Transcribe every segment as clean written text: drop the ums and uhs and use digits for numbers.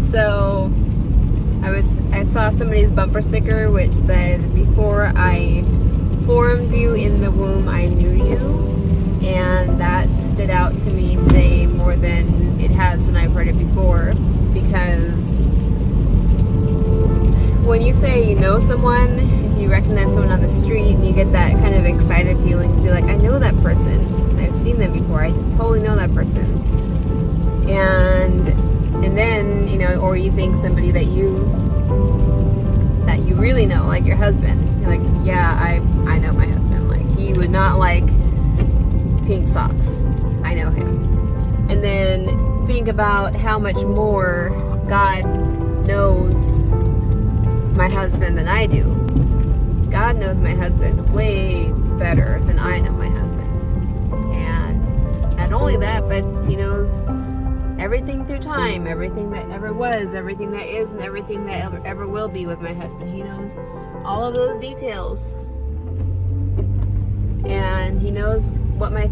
So I saw somebody's bumper sticker which said, "Before I formed you in the womb, I knew you," and that stood out to me today more than it has when I've heard it before, because when you say you know someone, if you recognize someone on the street and you get that kind of excited feeling, you're like, I know that person, I've seen them before, I totally know that person. And then, you know, or you think somebody that you really know, like your husband, you're like, yeah, I know my husband, like he would not like pink socks, I know him. And then think about how much more God knows my husband than I do. God knows my husband way better than I know my husband. And not only that, but he knows everything through time, everything that ever was, everything that is, and everything that ever will be with my husband. He knows all of those details. And he knows what my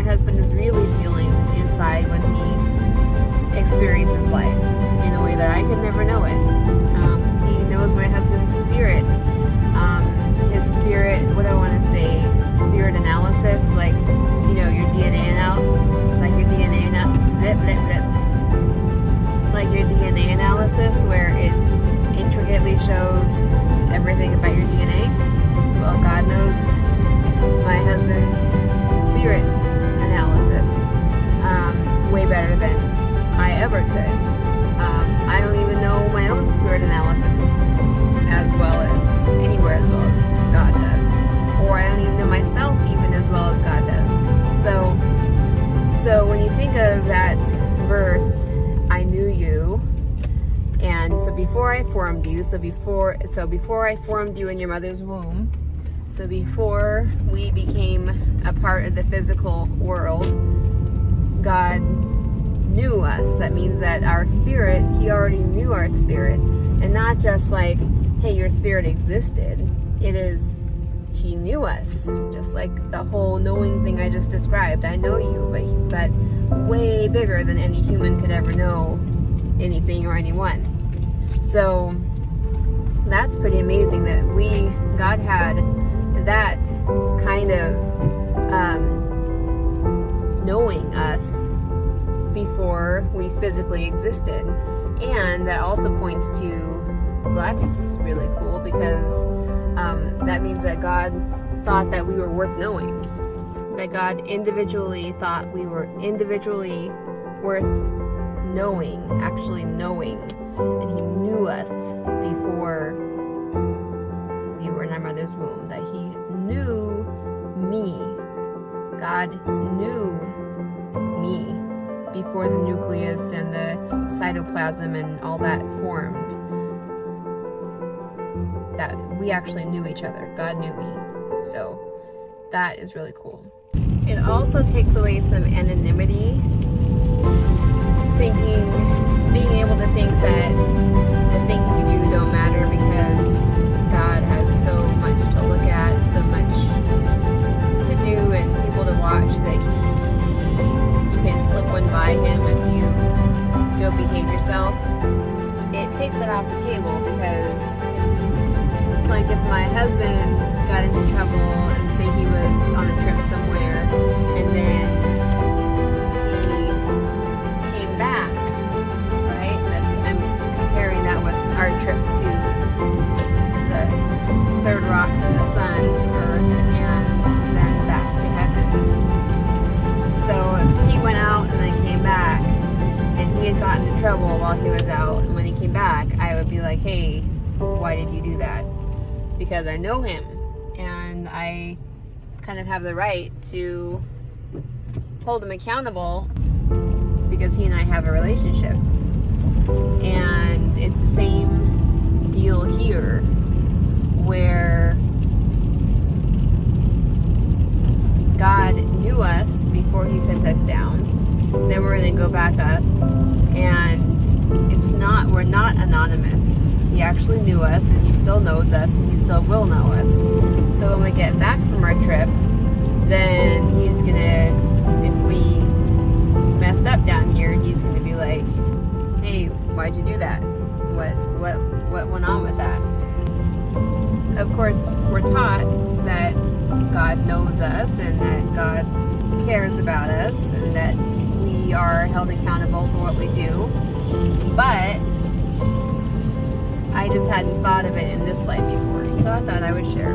husband is really feeling inside when he experiences life in a way that I could never know it. He knows my husband's spirit, his spirit, what I want to say, spirit analysis, like, you know, your DNA analysis, where it intricately shows everything about your DNA. Well, God knows my husband's spirit analysis way better than I ever could. I don't even know my own spirit analysis as well as anywhere as well as God does, or I don't even know myself even as well as God does. So when you think of that verse, I knew you, and so before I formed you, so before I formed you in your mother's womb, so before we became a part of the physical world, God knew us. That means that our spirit, he already knew our spirit, and not just like, hey, your spirit existed. It is, he knew us, just like the whole knowing thing I just described. I know you, but way bigger than any human could ever know anything or anyone. So that's pretty amazing that God had that kind of knowing us before we physically existed. And that also points to, well, that's really cool, because that means that God thought that we were worth knowing, that God individually thought we were individually worth knowing, actually knowing, and he knew us before we were in our mother's womb, that he knew me. God knew me before the nucleus and the cytoplasm and all that formed. That we actually knew each other. God knew me. So that is really cool. It also takes away some anonymity, being able to think that the things you do don't matter because God has so much to look at, so much to do and people to watch, that you can slip one by him if you don't behave yourself. It takes that off the table, because like if my husband got into trouble and say he was on a trip somewhere and then he came back, right? I'm comparing that with our trip to the third rock from the sun, Earth, and then back to heaven. So if he went out and then came back and he had gotten into trouble while he was out, and when he came back, I would be like, hey, why did you do that? Because I know him, and I kind of have the right to hold him accountable because he and I have a relationship. And it's the same deal here, where God knew us before he sent us down. Then we're going to go back up, and we're not anonymous. He actually knew us, and he still knows us, and he still will know us. So when we get back from our trip, then he's gonna, if we messed up down here, he's gonna be like, hey, why'd you do that? What went on with that? Of course, we're taught that God knows us and that God cares about us and that we are held accountable for what we do. But I just hadn't thought of it in this light before, so I thought I would share.